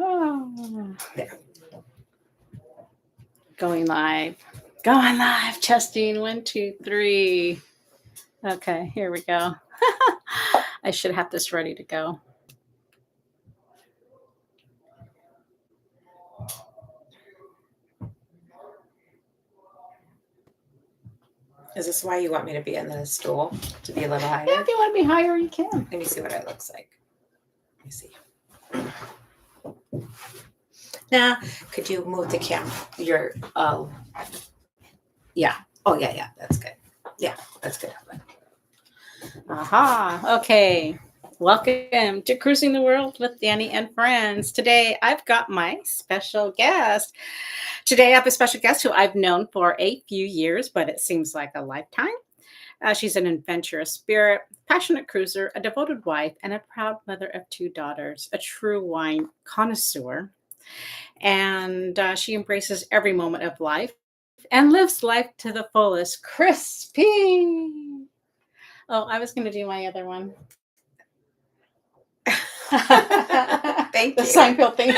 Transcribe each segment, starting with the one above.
Oh. There. Going live. Going live. Testing. 1, 2, 3. Okay, here we go. I should have this ready to go. Is this why you want me to be in the stool? To be a little higher? Yeah, if you want to be higher, you can. Let me see what it looks like. Let me see. Now, could you move the camera? Yeah. Oh, yeah. That's good. Yeah, that's good. Aha. Okay. Welcome to Cruising the World with Danny and Friends. Today, I've got my special guest. Today, I have a special guest who I've known for a few years, but it seems like a lifetime. She's an adventurous spirit, passionate cruiser, a devoted wife, and a proud mother of 2 daughters, a true wine connoisseur. And she embraces every moment of life and lives life to the fullest. Crispy. Oh, I was going to do my other one. Thank the you. Seinfeld thing.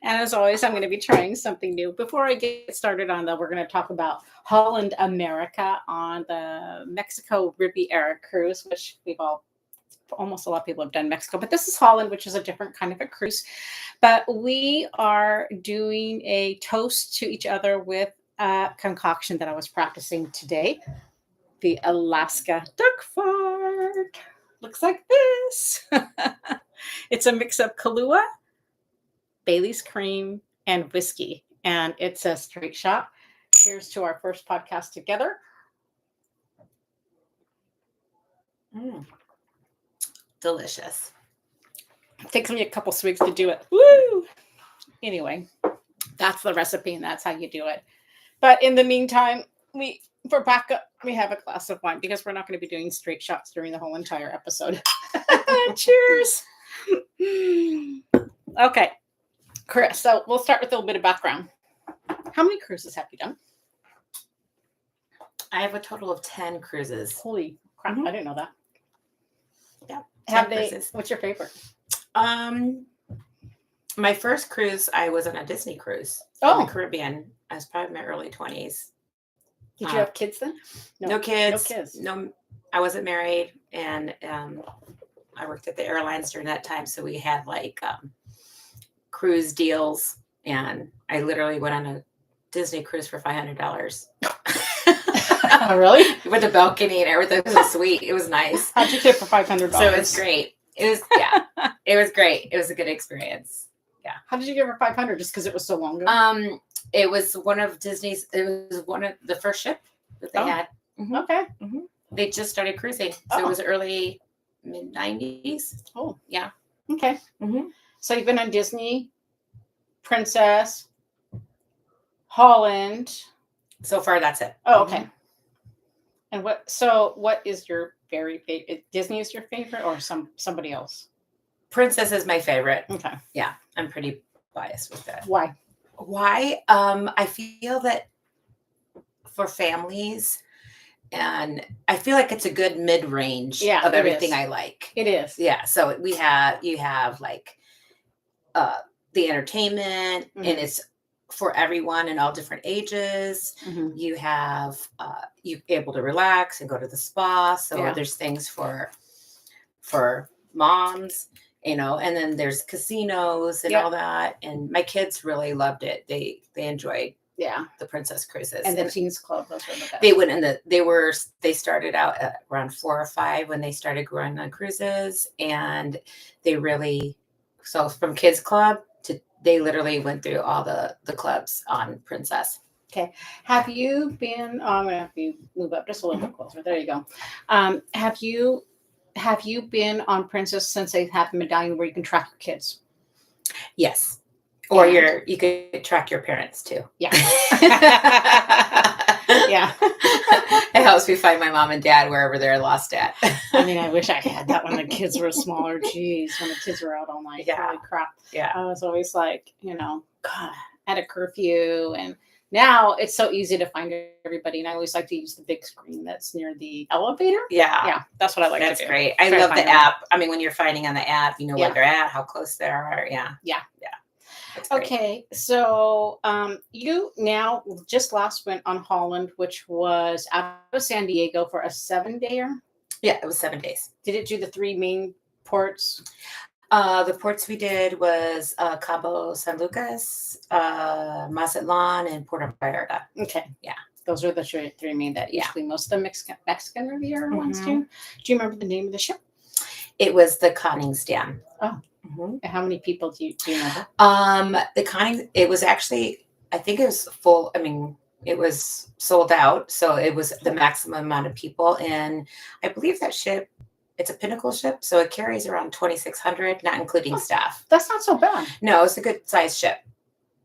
And as always, I'm going to be trying something new. Before I get started on that, we're going to talk about Holland, America on the Mexico Riviera cruise, which almost a lot of people have done Mexico, but this is Holland, which is a different kind of a cruise. But we are doing a toast to each other with a concoction that I was practicing today. The Alaska duck fart. Looks like this. It's a mix of Kahlua, Bailey's cream, and whiskey. And it's a straight shot. Here's to our first podcast together. Delicious. It takes me a couple swigs to do it. Woo! Anyway, that's the recipe and that's how you do it. But in the meantime, for backup, we have a glass of wine because we're not going to be doing straight shots during the whole entire episode. Cheers. Okay, Chris, so we'll start with a little bit of background. How many cruises have you done? I have a total of 10 cruises. Holy crap, I didn't know that. Yeah. What's your favorite? My first cruise, I was on a Disney cruise in the Caribbean. I was probably in my early 20s. Did you have kids then? No kids. No kids. No, I wasn't married, and I worked at the airlines during that time, so we had like cruise deals, and I literally went on a Disney cruise for $500. Oh, really? With a balcony and everything. It was sweet. It was nice. How'd you get for $500? So it was great. It was it was great. It was a good experience. Yeah. How did you get for $500? Just because it was so long ago? It was one of Disney's. It was one of the first ship that they had. Mm-hmm. Okay. Mm-hmm. They just started cruising, so it was early mid-90s. Oh, yeah. Okay. Mm-hmm. So you've been on Disney, Princess, Holland. So far, that's it. Oh, okay. And what is your very favorite? Disney is your favorite, or somebody else? Princess is my favorite. Okay. Yeah, I'm pretty biased with that. Why? I feel that for families, and I feel like it's a good mid-range of everything I like. It is. Yeah. So you have like the entertainment, and it's for everyone in all different ages. Mm-hmm. You have you able to relax and go to the spa. So there's things for moms, and then there's casinos and all that. And my kids really loved it. They enjoyed the Princess cruises and the Teens Club. Those were the best. They went they started out at around 4 or 5 when they started going on cruises, and they really from Kids Club to they literally went through all the clubs on Princess. Okay. Have you been? I'm gonna have you move up just a little bit closer. There you go. Have you been on Princess since they have the medallion where you can track your kids? Yes. Or you could track your parents too. Yeah. Yeah. It helps me find my mom and dad wherever they're lost at. I mean, I wish I had that when the kids were smaller. Jeez, when the kids were out all night. Yeah. Holy crap. Yeah. I was always like, God, at a curfew, and Now it's so easy to find everybody, and I always like to use the big screen that's near the elevator. Yeah. Yeah, that's what I like That's to do. great. I Try to love find the them. app. I mean, when you're finding on the app, you know Yeah. where they're at, how close they are. Yeah. Yeah. Yeah. That's great. Okay, so you now just last went on Holland, which was out of San Diego for a 7-dayer. Yeah, it was 7 days. Did it do the 3 main ports? The ports we did was Cabo San Lucas, Mazatlan, and Puerto Vallarta. Okay. Yeah. Those are the 3 main that Yeah. usually most of the Mexican Riviera ones Mhm. do. Do you remember the name of the ship? It was the Conningstan. Oh. Mhm. And how many people do you remember? The Conning, it was actually, I think it was full. I mean, it was sold out, so it was the maximum amount of people. And I believe that ship, it's a Pinnacle ship, so it carries around 2,600, not including staff. That's not so bad. No, it's a good sized ship.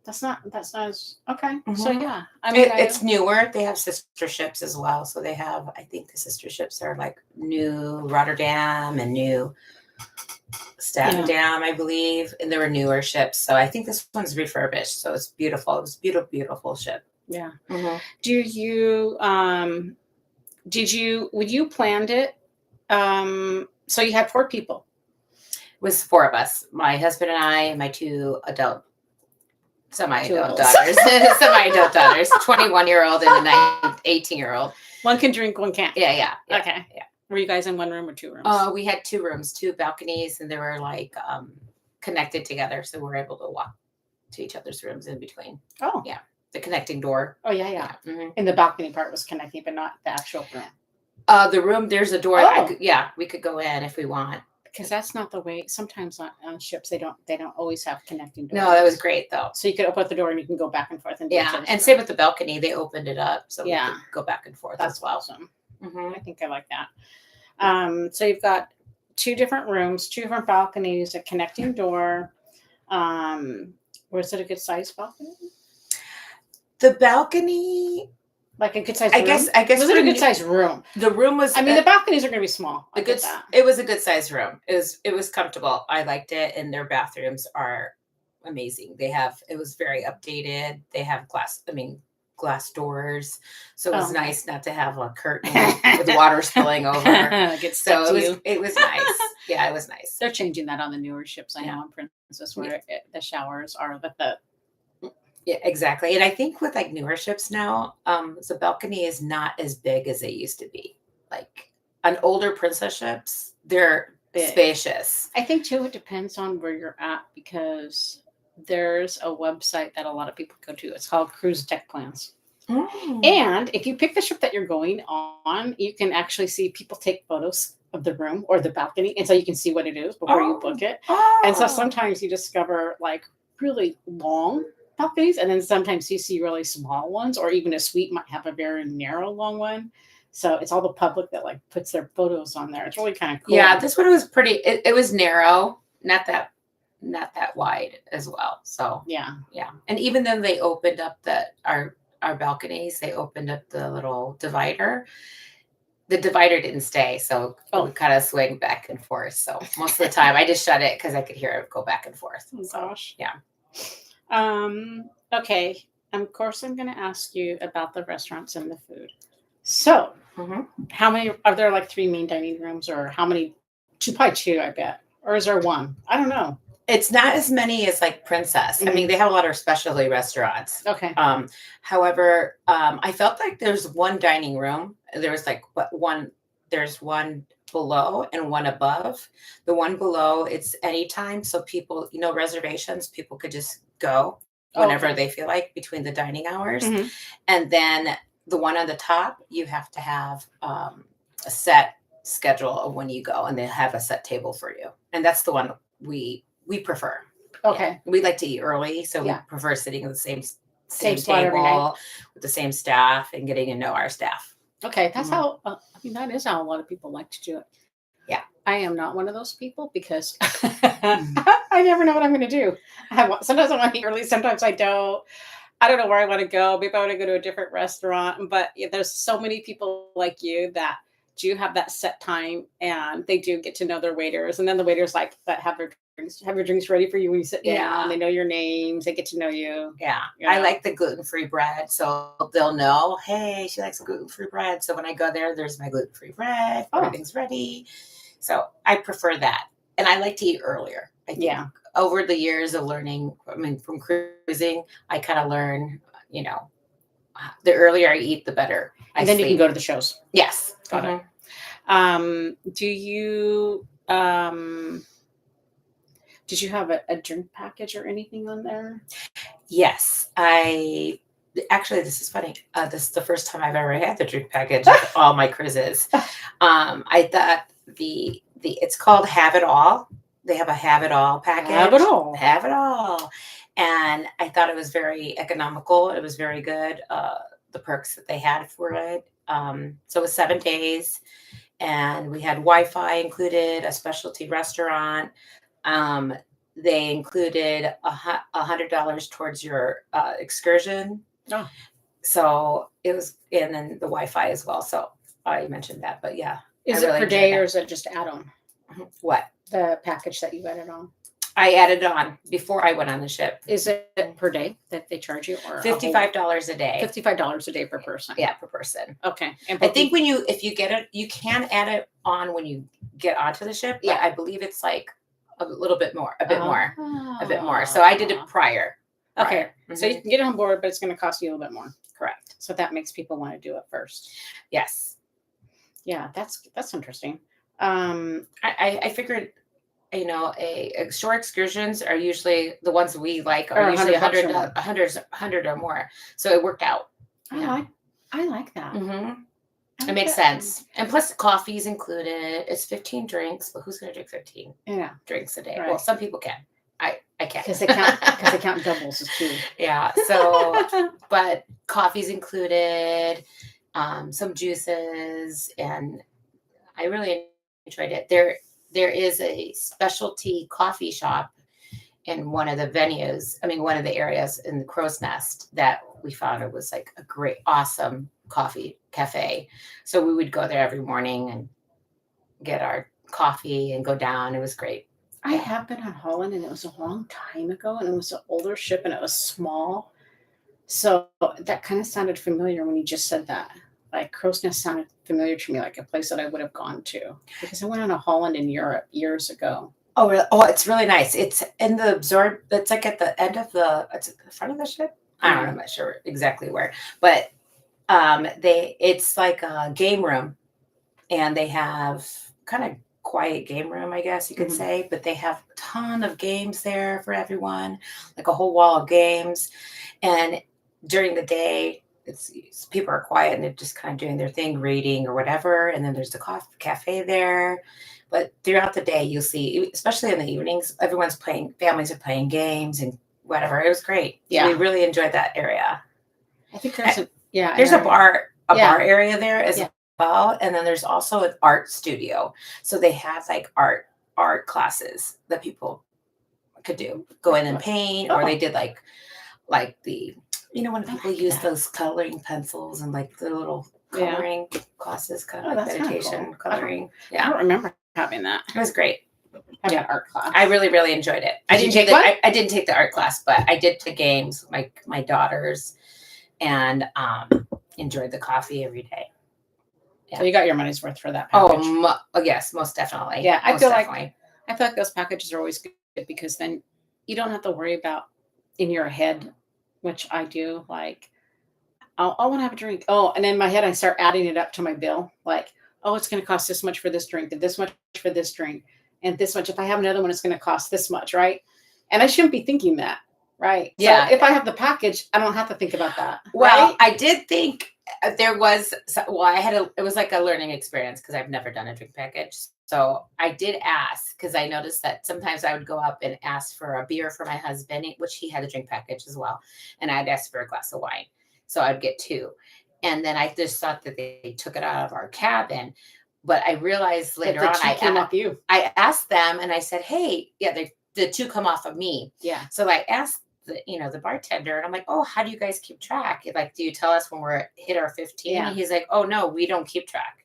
That's not as okay. Mhm. So yeah, I mean, It's newer. They have sister ships as well. So they have, I think the sister ships are like New Rotterdam and New Statendam, I believe. And there were newer ships. So I think this one's refurbished. So it's beautiful. It was a beautiful, beautiful ship. yeah. Mhm. Do you when you planned it? So you had 4 people. It was 4 of us, my husband and I, and my 2 semi-adult adults. daughters, semi-adult daughters, 21-year-old and a 18-year-old. One can drink, one can't. Yeah. Okay. Yeah. Were you guys in one room or 2 rooms? We had 2 rooms, 2 balconies, and they were like connected together, so we were able to walk to each other's rooms in between. Oh. Yeah. The connecting door. Oh yeah. Mhm. And the balcony part was connecting, but not the actual room. The room, there's a door. Oh. We could go in if we want. Because that's not the way. Sometimes on ships they don't always have connecting doors. No, that was great though. So you could open up the door and you can go back and forth. And do each Yeah, other's and room. same with the balcony. They opened it up so we Yeah. could go back and forth That's as well. awesome. Mhm. I think I like that. So you've got 2 different rooms, 2 different balconies, a connecting door. Was it a good size balcony? The balcony, Like a good size I room? guess Was it a when good size room? the room was. I mean, the balconies are going to be small. I get that. It was a good sized room. It was comfortable. I liked it, and their bathrooms are amazing. It was very updated. They have glass doors, so it was nice not to have a curtain with water spilling over. Get stuck So to you. it was nice. Yeah, it was nice. They're changing that on the newer ships. I know Yeah. on Princess where the showers are with the. Yeah, exactly. And I think with like newer ships now, the balcony is not as big as they used to be. Like on older princess ships, they're Big. spacious. I think too it depends on where you're at because there's a website that a lot of people go to. It's called Cruise Deck Plans. And if you pick the ship that you're going on, you can actually see people take photos of the room or the balcony, and so you can see what it is before you book it. And so sometimes you discover like really long balconies, and then sometimes you see really small ones, or even a suite might have a very narrow long one. So it's all the public that like puts their photos on there. It's really kind of cool. Yeah, this one was pretty. It was narrow, not that wide as well. So yeah. And even then, they opened up our balconies. They opened up the little divider. The divider didn't stay, so it would kind of swing back and forth. So most of the time, I just shut it because I could hear it go back and forth. Oh gosh. Yeah. Okay. Of course, I'm going to ask you about the restaurants and the food. So, how many are there? Like 3 main dining rooms, or how many? 2 by 2, I bet, or is there 1? I don't know. It's not as many as like Princess. I mean, they have a lot of specialty restaurants. Okay. However, I felt like there's 1 dining room. There was like one. There's 1 below and 1 above. The 1 below, it's anytime. So people, reservations, people could just go whenever they feel like between the dining hours. And then the 1 on the top, you have to have a set schedule of when you go, and they have a set table for you. And that's the one we prefer. Okay. Yeah. We like to eat early, so we prefer sitting at the same table with the same staff and getting to know our staff. Okay, that's how. That is how a lot of people like to do it. Yeah, I am not one of those people because I never know what I'm going to do. Sometimes I want to eat early, sometimes I don't. I don't know where I want to go. Maybe I want to go to a different restaurant. But there's so many people like you that do have that set time, and they do get to know their waiters, and then the waiters like that have your drinks ready for you when you sit down. Yeah. They know your names, they get to know you. Yeah. You I know? like the gluten-free bread. So they'll know, hey, she likes gluten-free bread. So when I go there, there's my gluten-free bread. Oh. Everything's ready. So I prefer that. And I like to eat earlier. I think over the years of learning, I mean, from cruising, I kind of learn, you know, the earlier I eat, the better. And then you can go to the shows. Yes. Got it. Do you did you have a drink package or anything on there? Yes. Actually, this is funny. This is the first time I've ever had the drink package of all my cruises. I thought it's called Have It All. They have a Have It All package. Have it all. Have it all. And I thought it was very economical. It was very good. The perks that they had for it. So it was 7 days, and we had Wi-Fi included, a specialty restaurant. They included $100 towards your excursion. Oh. So it was, and then the Wi-Fi as well. So I mentioned that, but yeah. Is it per day or is it just add on? What? The package that you added on. I added on before I went on the ship. Is it per day that they charge you, or $55 a day? $55 a day per person. Yeah, per person. Okay. And I think if you get it, you can add it on when you get onto the ship. Yeah, I believe it's like a little bit more, a bit more. So I did it prior. Okay, so you can get on board, but it's going to cost you a little bit more. Correct. So that makes people want to do it first. Yes. Yeah, that's interesting. I figured, you know, a short excursions are usually the ones that we like are usually 100 or more. So it worked out. I like that. It makes sense. And plus coffee is included. It's 15 drinks, but who's going to drink 15 drinks a day? Right. Well, some people can. I can't. Because they count doubles as two. Yeah. So, but coffee's included, some juices, and I really enjoyed it. There is a specialty coffee shop in one of the venues. I mean, one of the areas in the Crow's Nest that we found it was like a great, awesome coffee cafe. So we would go there every morning and get our coffee and go down. It was great. I have been on Holland, and it was a long time ago, and it was an older ship, and it was small. So that kind of sounded familiar when you just said that. Like Crow's Nest sounded familiar to me, like a place that I would have gone to, because I went on a Holland in Europe years ago. Oh, really? Oh, it's really nice. It's in the absorb. It's like at the end of it's at the front of the ship. I don't know. I'm not sure exactly where, but it's like a game room, and they have kind of quiet game room, I guess you could say, but they have a ton of games there for everyone, like a whole wall of games. And during the day, people are quiet and they're just kind of doing their thing, reading or whatever. And then there's the cafe there. But throughout the day, you'll see, especially in the evenings, families are playing games and whatever. It was great. Yeah. We really enjoyed that area. I think there's a bar area there as well. And then there's also an art studio. So they have like art classes that people could go in and paint, or they did like the, you know, when people use those coloring pencils and like the little coloring classes, kind of like meditation coloring. I don't remember having that. It was great. Having an art class. I really, really enjoyed it. I didn't take the art class, but I did the games, my daughters, and enjoyed the coffee every day. Yeah. So you got your money's worth for that package. Oh, yes, most definitely. Yeah, I feel like those packages are always good, because then you don't have to worry about in your head, which I do, like, I want to have a drink. Oh, and in my head, I start adding it up to my bill. Like, oh, it's going to cost this much for this drink, and this much for this drink, and this much. If I have another one, it's going to cost this much, right? And I shouldn't be thinking that, right? Yeah. So if I have the package, I don't have to think about that. Well, right? I did think there was, it was like a learning experience, because I've never done a drink package. So I did ask, because I noticed that sometimes I would go up and ask for a beer for my husband, which he had a drink package as well. And I'd ask for a glass of wine. So I'd get 2. And then I just thought that they took it out of our cabin. But I realized later on, I asked them and I said, hey, the 2 come off of me. Yeah. So I asked the bartender, and I'm like, oh, how do you guys keep track? Like, do you tell us when we're hit our 15? Yeah. And he's like, oh, no, we don't keep track.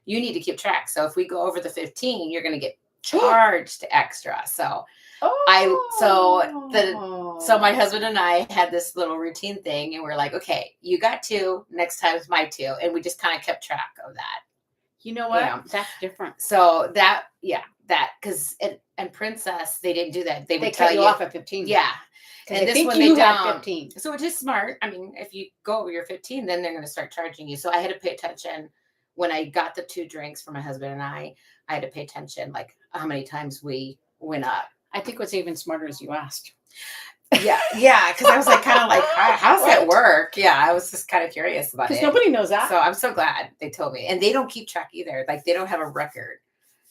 you need to keep track. So if we go over the 15, you're going to get charged extra. So so my husband and I had this little routine thing, and we're like, okay, you got 2, next time is my 2. And we just kind of kept track of that. You know what? That's different. So because and Princess, they didn't do that. They would cut tell you off at 15. Yeah. And this one they don't. 15. So it is smart. I mean, if you go over your 15, then they're going to start charging you. So I had to pay attention when I got the 2 drinks for my husband and I had to pay attention, like how many times we went up. I think what's even smarter is you asked. Yeah. Because I was like, kind of like, how's that work? Yeah. I was just kind of curious about it. Because nobody knows that. So I'm so glad they told me. And they don't keep track either. Like, they don't have a record.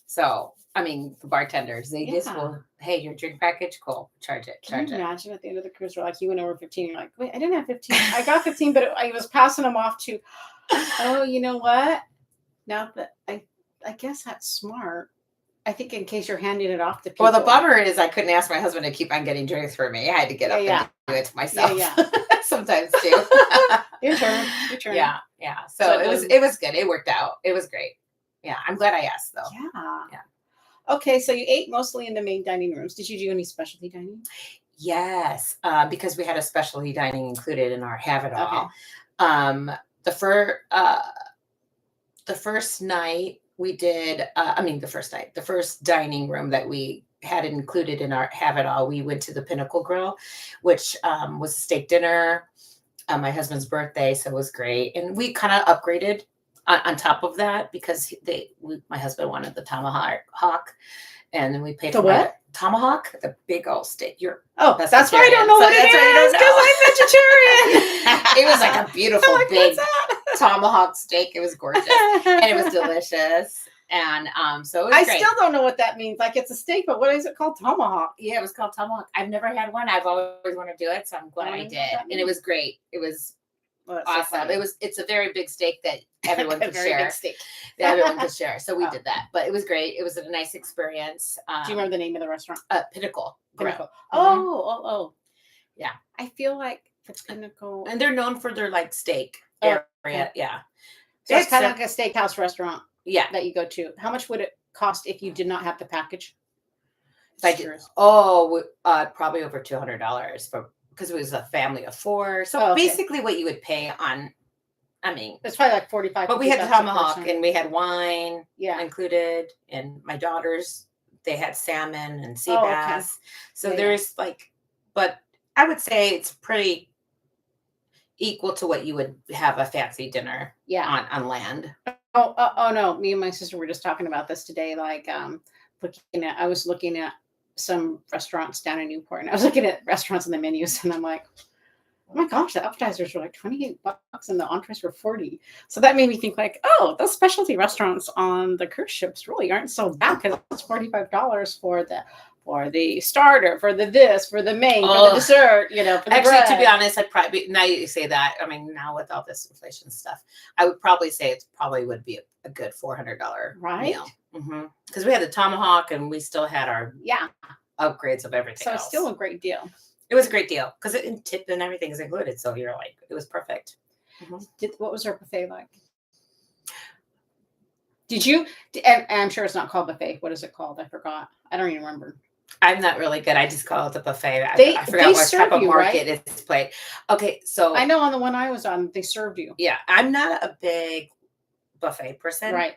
So, I mean, the bartenders, they just will, hey, your drink package, cool, charge it. Can you imagine at the end of the cruise, we're like, you went over 15. You're like, wait, I didn't have 15. I got 15, but I was passing them off to, oh, you know what? Now that I guess that's smart. I think in case you're handing it off to people. Well, the bummer is I couldn't ask my husband to keep on getting drinks for me. I had to get up and do it myself. Yeah. Sometimes too. Your turn. Yeah. So it was good. It worked out. It was great. Yeah. I'm glad I asked though. Yeah. Okay. So you ate mostly in the main dining rooms. Did you do any specialty dining? Yes. Because we had a specialty dining included in our have it all. Okay. The first night we did, the first dining room that we had included in our have it all, we went to the Pinnacle Grill, which was a steak dinner, my husband's birthday. So it was great. And we kind of upgraded on top of that because my husband wanted the tomahawk. And then we paid for what? Tomahawk, the big old steak. That's why I don't know what it is, because I'm vegetarian. It was like a beautiful big tomahawk steak. It was gorgeous and it was delicious. And so it was great. Still don't know what that means. Like, it's a steak, but what is it called? Tomahawk. Yeah, it was called tomahawk. I've never had one. I've always wanted to do it, so I'm glad I did. And it was great. It was awesome. It's a very big steak that everyone could share. Big steak. Everyone could share. So we did that. But it was great. It was a nice experience. Do you remember the name of the restaurant? Pinnacle. Pinnacle. Oh. Yeah. I feel like the Pinnacle. And they're known for their like steak area. Okay. Yeah. So it's kind of like a steakhouse restaurant. Yeah. That you go to. How much would it cost if you did not have the package? Probably over $200 because it was a family of 4. So basically what you would pay on, it's probably like 45. But we had tomahawk and we had wine included, and my daughters, they had salmon and sea bass. Okay. So there's but I would say it's pretty equal to what you would have a fancy dinner on land. Oh no, me and my sister were just talking about this today. Like, I was looking at some restaurants down in Newport, and I was looking at restaurants and the menus, and I'm like, oh my gosh, the appetizers were like $28 and the entrees were $40. So that made me think like, oh, those specialty restaurants on the cruise ships really aren't so bad, because it's $45 for the starter, for the this, for the main, for the dessert, for the bread. To be honest, I'd probably, now you say that, now with all this inflation stuff, I would probably say it probably would be a good $400 meal. Because we had the tomahawk and we still had our upgrades of everything so else. It's still a great deal. It was a great deal because tip and everything is included. So you're like, it was perfect. What was our buffet like? Did you, and I'm sure it's not called buffet. What is it called? I forgot. I don't even remember. I'm not really good. I just call it the buffet. I forgot what type of market it's played. Okay, so I know on the one I was on, they served you. Yeah, I'm not a big buffet person. Right.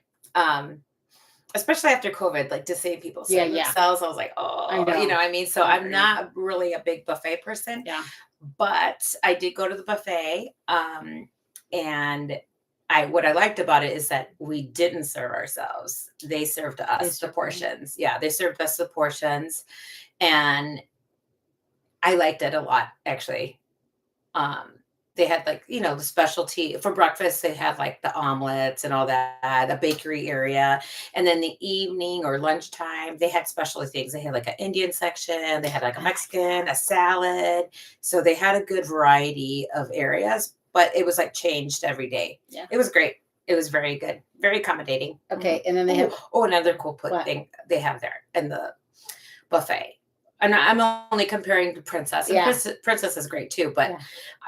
Especially after COVID, like to save people themselves. I was like, I know. You know what I mean? So I'm not really a big buffet person. Yeah. But I did go to the buffet. And what I liked about it is that we didn't serve ourselves. They served us the portions. Yeah, they served us the portions. And I liked it a lot, actually. They had the specialty for breakfast. They had the omelets and all that, the bakery area. And then the evening or lunchtime, they had specialty things. They had an Indian section. They had a Mexican, a salad. So they had a good variety of areas, but it was changed every day. Yeah. It was great. It was very good, very accommodating. Okay. And then they have another cool thing they have there in the buffet. And I'm only comparing to Princess. And Princess is great too. But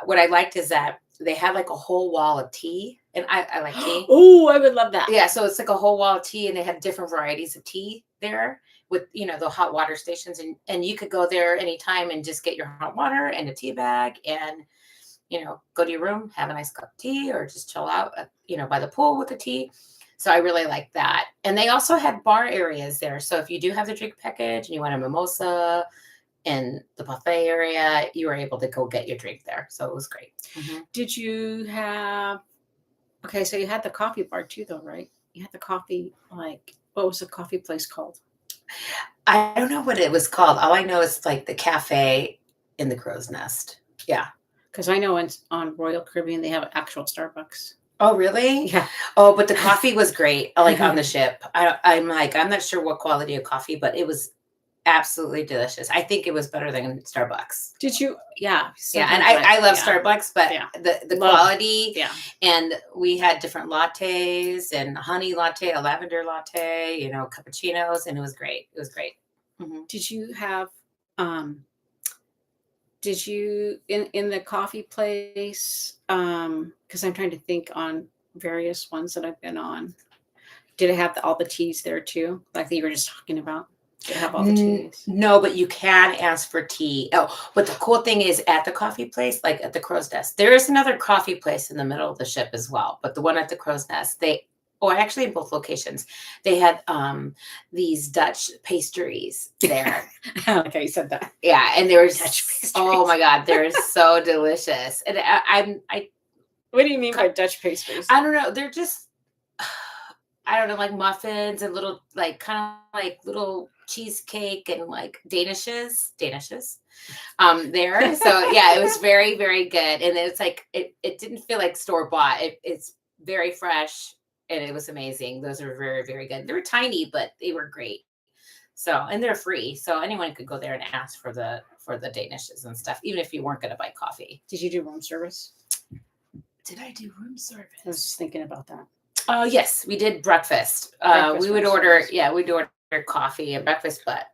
what I liked is that they had like a whole wall of tea, and I like tea. Oh, I would love that. Yeah, so it's like a whole wall of tea, and they had different varieties of tea there with, the hot water stations, and you could go there anytime and just get your hot water and a tea bag, and go to your room, have a nice cup of tea, or just chill out, by the pool with the tea. So I really like that. And they also had bar areas there. So if you do have the drink package and you want a mimosa in the buffet area, you were able to go get your drink there. So it was great. Did you have, okay, so you had the coffee bar too, though, right? You had the coffee, like, what was the coffee place called? I don't know what it was called. All I know is like the cafe in the Crow's Nest. Yeah. Because I know on Royal Caribbean, they have actual Starbucks. Oh, really? Yeah. Oh, but the coffee was great. Like on the ship. I'm not sure what quality of coffee, but it was absolutely delicious. I think it was better than Starbucks. Did you? Yeah. Yeah. And I love Starbucks, but the quality, and we had different lattes and honey latte, a lavender latte, cappuccinos, and it was great. It was great. Mm-hmm. Did you have, in the coffee place, because I'm trying to think on various ones that I've been on, did it have all the teas there too, like that you were just talking about? Did it have all the teas? No, but you can ask for tea. Oh, but the cool thing is at the coffee place, like at the Crow's Nest, there is another coffee place in the middle of the ship as well. But the one at the Crow's Nest, actually in both locations, they had these Dutch pastries there. Okay, you said that. Yeah, and they were Dutch pastries. Oh my God, they're so delicious. And what do you mean by Dutch pastries? I don't know. They're just, I don't know, like muffins and little, like kind of like little cheesecake and like danishes there. So yeah, it was very, very good. And it's like, it didn't feel like store bought. It's very fresh. And it was amazing. Those are very, very good. They were tiny, but they were great. So, and they're free. So anyone could go there and ask for the danishes and stuff, even if you weren't going to buy coffee. Did you do room service? Did I do room service? I was just thinking about that. Oh, yes, we did breakfast. We would order, we'd order coffee and breakfast, but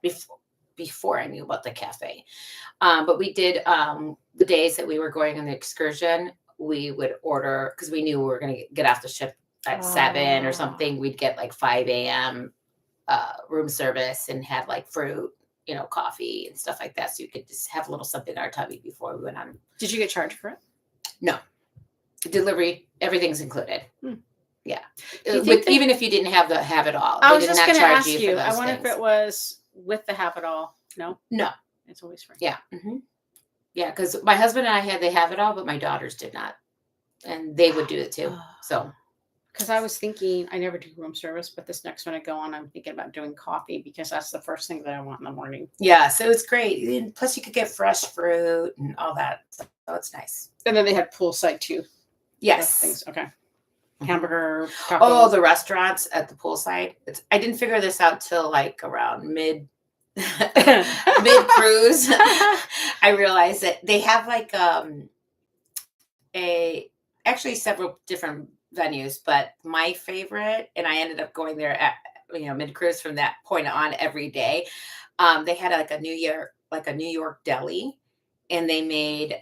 before I knew about the cafe. But we did, the days that we were going on the excursion, we would order, because we knew we were going to get off the ship at 7 or something. We'd get like 5 a.m. Room service and had like fruit, coffee and stuff like that. So you could just have a little something in our tummy before we went on. Did you get charged for it? No. Delivery, everything's included. Yeah. Even if you didn't have it all. I was just going to ask you. I wonder if it was with the have it all. No? No. It's always free. Yeah. Mm-hmm. Yeah, because my husband and I had the have it all, but my daughters did not. And they would do it too. So. Because I was thinking, I never do room service, but this next one I go on, I'm thinking about doing coffee because that's the first thing that I want in the morning. Yeah, so it's great. And plus, you could get fresh fruit and all that. So it's nice. And then they had poolside too. Yes. Things. Okay. Hamburger. Tacos. Oh, the restaurants at the poolside. I didn't figure this out till like around mid cruise. I realized that they have like actually several different venues, but my favorite, and I ended up going there at mid cruise from that point on every day. They had like a New York deli, and they made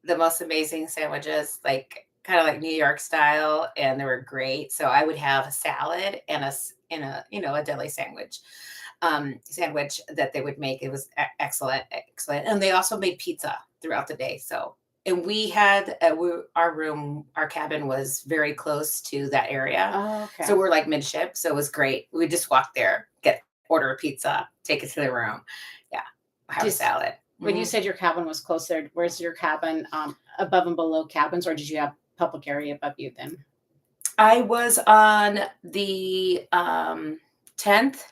the most amazing sandwiches, like kind of like New York style, and they were great. So I would have a salad and a deli sandwich that they would make. It was excellent. And they also made pizza throughout the day. So. And we had our cabin was very close to that area. Oh, okay. So we're like midship. So it was great. We just walk there, order a pizza, take it to the room. Yeah. Have a salad. When you said your cabin was close there, where's your cabin above and below cabins, or did you have public area above you then? I was on the 10th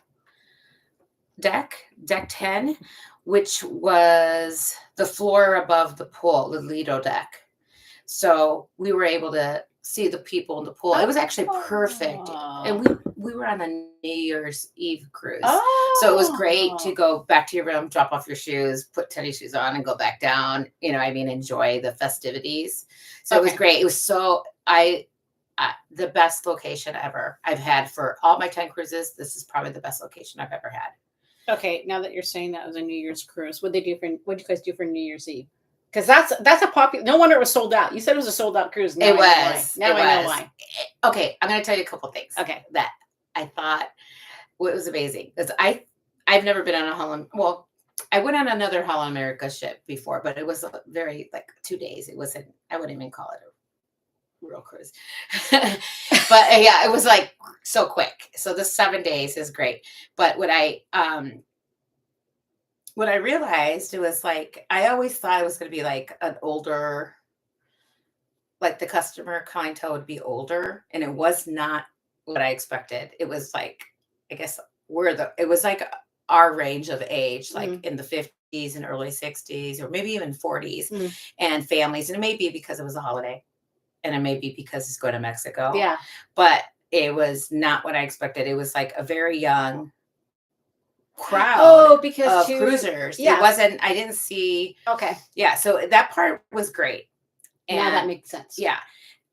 deck 10, which was the floor above the pool, the Lido deck. So we were able to see the people in the pool. It was actually perfect. And we were on a New Year's Eve cruise. So it was great to go back to your room, drop off your shoes, put tennis shoes on and go back down, enjoy the festivities. So it was great. It was the best location ever I've had for all my 10 cruises. This is probably the best location I've ever had. Okay, now that you're saying that was a New Year's cruise, what'd you guys do for New Year's Eve? Because that's a popular. No wonder it was sold out. You said it was a sold out cruise. Now It I know why. was. Now It I know was. why. Okay, I'm going to tell you a couple things. Okay. That I thought was amazing because I've never been on a Holland. Well, I went on another Holland America ship before, but it was very like 2 days. It wasn't. I wouldn't even call it a real cruise. But yeah, it was like so quick. So the 7 days is great. But what I realized, it was like I always thought it was going to be like an older, like the customer clientele would be older, and it was not what I expected. It was like, I guess it was like our range of age, like in the 50s and early 60s, or maybe even 40s, and families. And it may be because it was a holiday, and it may be because it's going to Mexico. Yeah. But it was not what I expected. It was like a very young crowd because of cruisers. Yeah. It wasn't, I didn't see. Okay. Yeah. So that part was great. And now that makes sense. Yeah.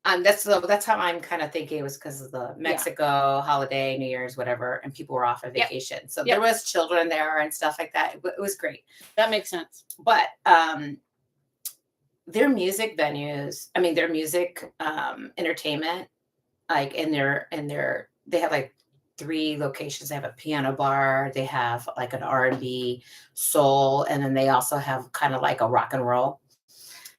That's how I'm kind of thinking. It was because of the Mexico holiday, New Year's, whatever, and people were off on vacation. So there was children there and stuff like that. It was great. That makes sense. But their music venues, I mean, their music entertainment, like they have like 3 locations. They have a piano bar, they have like an R&B, soul, and then they also have kind of like a rock and roll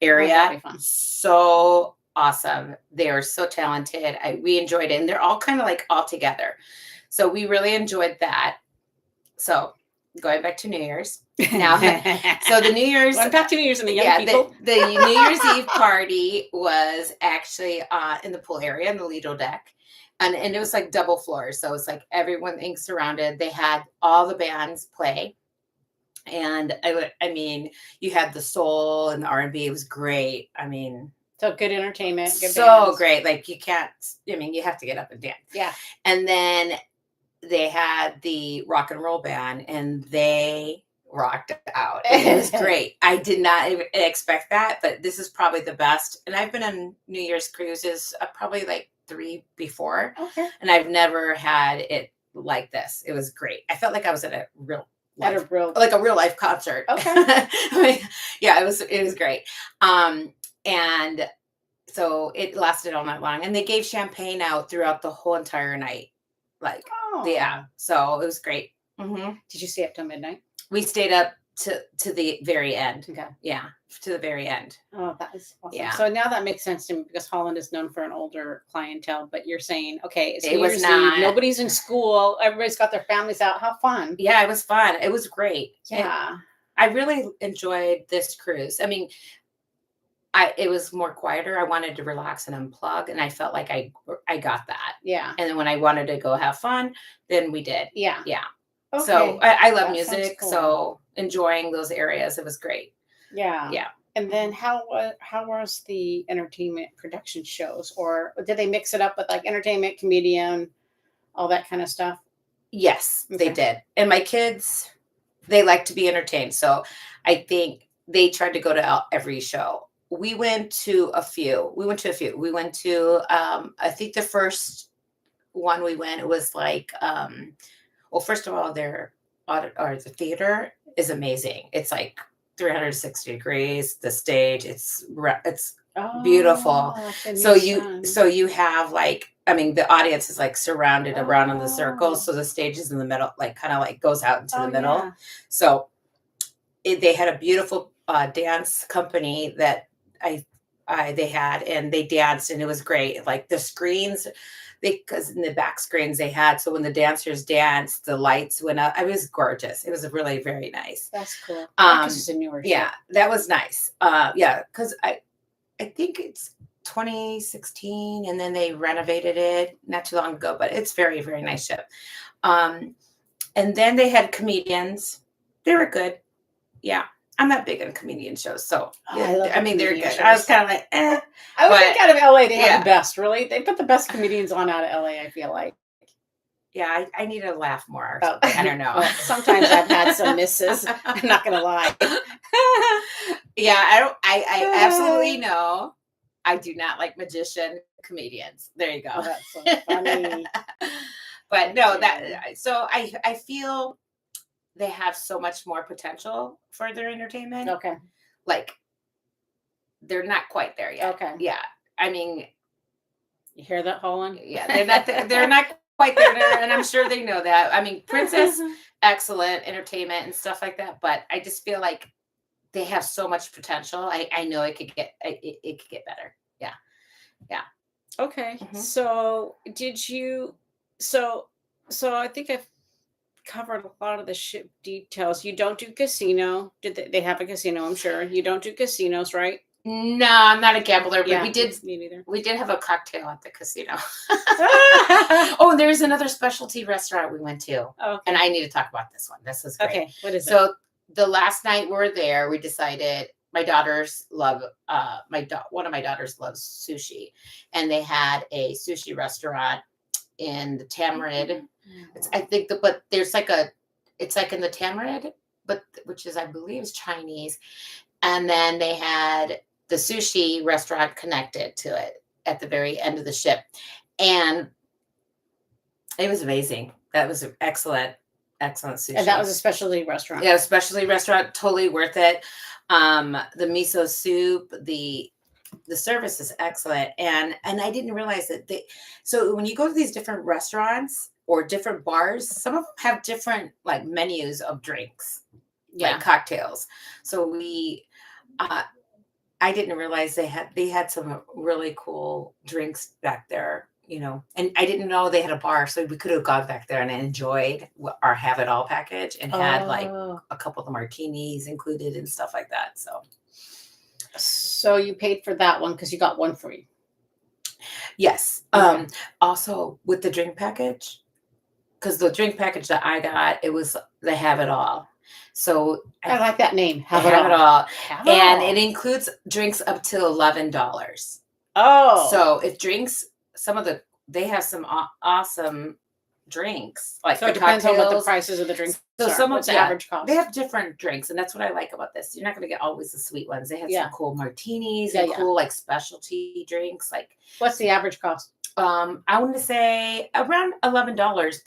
area. So awesome. They are so talented. We enjoyed it, and they're all kind of like all together. So we really enjoyed that. So going back to New Year's now. So the New Year's, going back to New Year's and the young people. The New Year's Eve party was actually in the pool area in the Lido deck. And it was like double floors. So it's like everyone being surrounded. They had all the bands play. And I mean, you had the soul and the R&B. It was great. I mean, so good entertainment. Good so bands. Great. Like you can't, I mean, you have to get up and dance. Yeah. And then they had the rock and roll band, and they rocked out. It was great. I did not even expect that, but this is probably the best. And I've been on New Year's cruises probably like 3 before. Okay. And I've never had it like this. It was great. I felt like I was at a real life concert. Okay. I mean, yeah, it was great. And so it lasted all night long, and they gave champagne out throughout the whole entire night. Like, yeah. So it was great. Mm-hmm. Did you stay up till midnight? We stayed up to the very end. Okay. Yeah, to the very end. Oh, that is awesome. Yeah. So now that makes sense to me, because Holland is known for an older clientele. But you're saying, okay, it's It New was Year's not. Eve, nobody's in school, everybody's got their families out. How fun! Yeah, it was fun. It was great. Yeah, I really enjoyed this cruise. I mean, it was more quieter. I wanted to relax and unplug, and I felt like I got that. Yeah. And then when I wanted to go have fun, then we did. Yeah. Yeah. Okay. So I love That music. sounds cool. So enjoying those areas, it was great. Yeah. Yeah. And then how was the entertainment production shows, or did they mix it up with like entertainment, comedian, all that kind of stuff? Yes, Okay. they did. And my kids, they like to be entertained. So I think they tried to go to every show. We went to a few. We went to, I think the first one we went, it was like, well, first of all, the theater is amazing. It's like 360 degrees. The stage, it's beautiful. So you have like, I mean, the audience is like surrounded around in the circle. So the stage is in the middle, like kind of like goes out into the middle. Yeah. So they had a beautiful dance company that they had, and they danced, and it was great. Like the screens, because in the back screens they had, so when the dancers danced, the lights went up. It was gorgeous. It was really very nice. That's cool. Yeah, that was nice. Yeah, because I think it's 2016, and then they renovated it not too long ago, but it's very, very nice ship. And then they had comedians. They were good. Yeah. I'm not big on comedian shows, so I mean they're good. Shows. I was kind of like, I would think out of LA they have the best. Really, they put the best comedians on out of LA. I feel like. Yeah, I need to laugh more. Or I don't know. Well, sometimes I've had some misses. I'm not gonna lie. Yeah, I absolutely know. I do not like magician comedians. There you go. Oh, that's so funny. But no, so I feel they have so much more potential for their entertainment. Okay. Like they're not quite there yet. Okay. Yeah. I mean, You hear that, Holland? yeah, they're not quite there, and I'm sure they know that. I mean, Princess, excellent entertainment and stuff like that, but I just feel like they have so much potential. I know it could get it could get better. Yeah. Yeah. Okay. Mhm. So did you so I think I've covered a lot of the ship details. You don't do casino. Did they have a casino, I'm sure. You don't do casinos, right? No, I'm not a gambler, but Yeah, we did me neither. have a cocktail at the casino. Oh, there's another specialty restaurant we went to. Okay. And I need to talk about this one. This is great. Okay, what is it? So the last night we were there, we decided my daughters love one of my daughters loves sushi, and they had a sushi restaurant in the Tamarind. It's I think but there's like it's like in the Tamarind, but which is I believe is Chinese, and then they had the sushi restaurant connected to it at the very end of the ship, and it was amazing. That was excellent sushi. And that was a specialty restaurant. Yeah, specialty restaurant, totally worth it. The miso soup, the service is excellent, and I didn't realize that so when you go to these different restaurants or different bars, some of them have different like menus of drinks, like cocktails. So I didn't realize they had some really cool drinks back there, and I didn't know they had a bar, so we could have gone back there and enjoyed our have it all package and had like a couple of the martinis included and stuff like that. So you paid for that one because you got one free. Yes. Okay. Also with the drink package, because the drink package that I got, it was the have it all. So I like that name. Have it all. And it includes drinks up to $11. Oh. So if drinks, they have some awesome drinks. Like so it depends on what the prices of the drinks so are. What's the average cost? They have different drinks, and that's what I like about this. You're not going to get always the sweet ones. They have some cool martinis and cool like specialty drinks. Like what's the average cost? I want to say around $11,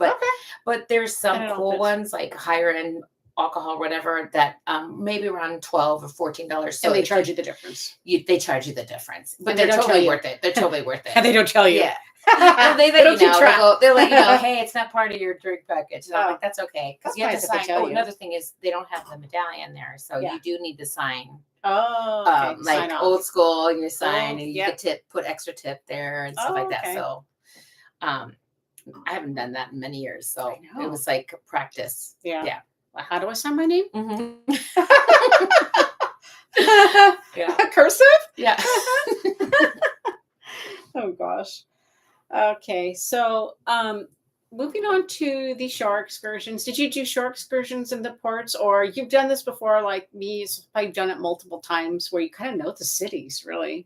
but there's some cool ones like higher end alcohol, whatever, that maybe around $12 or $14. So and they charge you the difference. They charge you the difference, but and they're totally worth it. They're totally worth it. And they don't tell you. Yeah. Well, they let you know. They'll let you know, hey, it's not part of your drink package. And I'm like, that's okay. Because you have to sign. Oh, another thing is they don't have the medallion there. So you do need to sign. Oh, okay. Like old school, and you sign and you get to put extra tip there and stuff like that. So I haven't done that in many years. So it was like practice. Yeah. Well, how do I sign my name? Mm-hmm. Cursive? Yeah. Oh gosh. Okay, so moving on to the shore excursions. Did you do shore excursions in the ports, or you've done this before like me? I've done it multiple times where you kind of know the cities, really.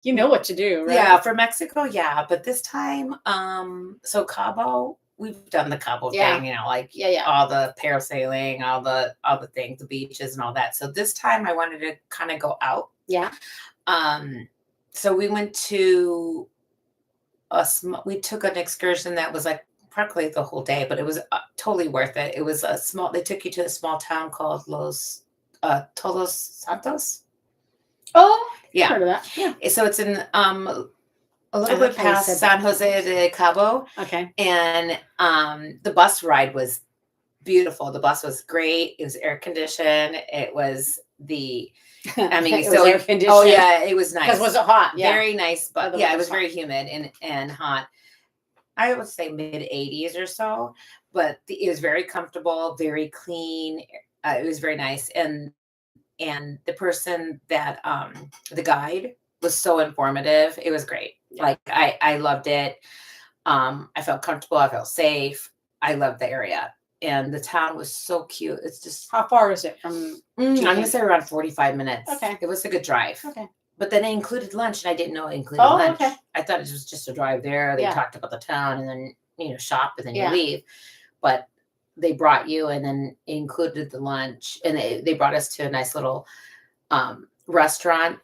You know what to do, right? Yeah, for Mexico, but this time, so Cabo, we've done the Cabo thing, like all the parasailing, all the things, the beaches and all that. So this time I wanted to kind of go out. Yeah. So we went to we took an excursion that was like practically the whole day, but it was totally worth it. It was they took you to a small town called Todos Santos. Oh, yeah. Heard of that. Yeah. So it's in a little bit past San Jose de Cabo. Okay. And the bus ride was beautiful. The bus was great. It was air conditioned. It was it was air conditioned. Oh yeah, it was nice. Because was it hot? Yeah. Very nice, but it was very humid and hot. I would say mid 80s or so, but it was very comfortable, very clean. It was very nice, and the person that the guide was so informative. It was great. Yeah. Like I loved it. I felt comfortable. I felt safe. I loved the area. And the town was so cute. It's just... How far is it from... I'm going to say around 45 minutes. Okay. It was a good drive. Okay. But then they included lunch, and I didn't know it included lunch. Okay. I thought it was just a drive there. They talked about the town, and then, shop, and then you leave. But they brought you, and then included the lunch. And they brought us to a nice little restaurant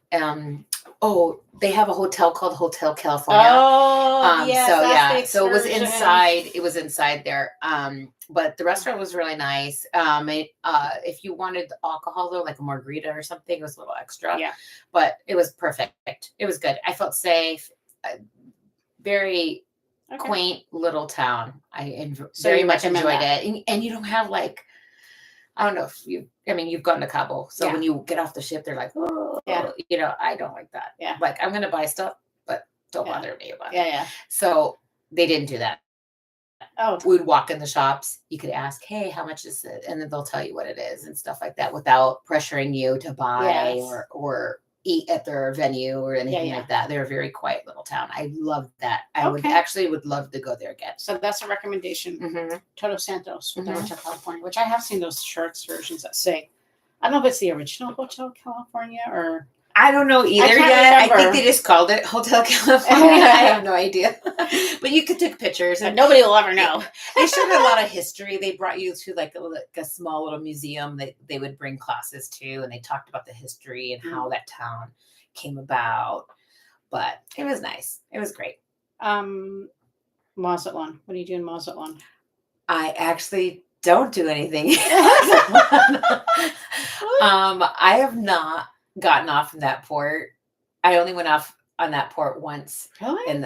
Oh, they have a hotel called Hotel California. Oh, yes, So that's the yeah, so it was excursion. inside. It was inside there. But the restaurant was really nice. If you wanted alcohol though, like a margarita or something, it was a little extra. Yeah. But it was perfect. It was good. I felt safe. Very quaint little town. Very much enjoyed it. And you don't have like, I don't know if you've gone to Cabo. So when you get off the ship, they're like, oh, I don't like that. Yeah. Like, I'm going to buy stuff, but don't bother me about it. Yeah. So they didn't do that. Oh. We'd walk in the shops. You could ask, hey, how much is it? And then they'll tell you what it is and stuff like that without pressuring you to buy or eat at their venue or anything like that. They're a very quiet little town. I loved that. I would love to go there again. So that's a recommendation. Todos Santos with Hotel California, which I have seen those shirts versions that say, I don't know if it's the original Hotel California or I don't know either yet. Remember. I think they just called it Hotel California. I have no idea. But you could take pictures. And nobody will ever know. They showed a lot of history. They brought you to like a small little museum that they would bring classes to. And they talked about the history and how that town came about. But it was nice. It was great. Mazatlan. What do you do in Mazatlan? I actually don't do anything. I have not gotten off from that port. I only went off on that port once. Really?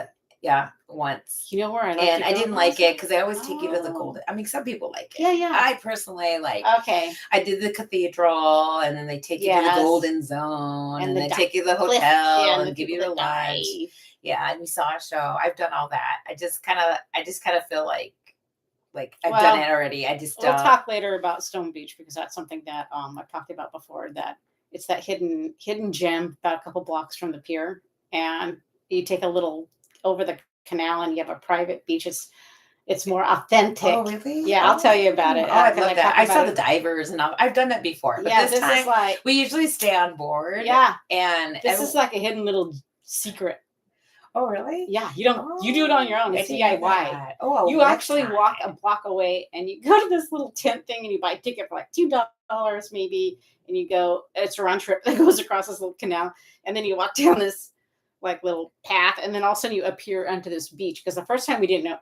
Once. You know where I like and I didn't like it because they always take you to the golden. I mean, some people like it. Yeah. I personally like. Okay. I did the cathedral, and then they take you to the golden zone, and they take you to the hotel and give you the lunch. Yeah, and we saw a show. I've done all that. I just kind of feel like I've done it already. We'll talk later about Stone Beach because that's something that I've talked about before. That it's that hidden gem about a couple blocks from the pier, and you take a little over the canal, and you have a private beach. It's more authentic. Oh, really? Yeah, I'll tell you about it. Oh, I love that. I saw the divers and all. I've done that before. But this time, is like we usually stay on board. Yeah, and this is like a hidden little secret. Oh, really? Yeah, you don't. You do it on your own. It's DIY. Oh, you actually walk a block away, and you go to this little tent thing, and you buy a ticket for like $2 maybe, and you go. It's a round trip that goes across this little canal, and then you walk down this like little path, and then all of a sudden you appear onto this beach. Because the first time we didn't know.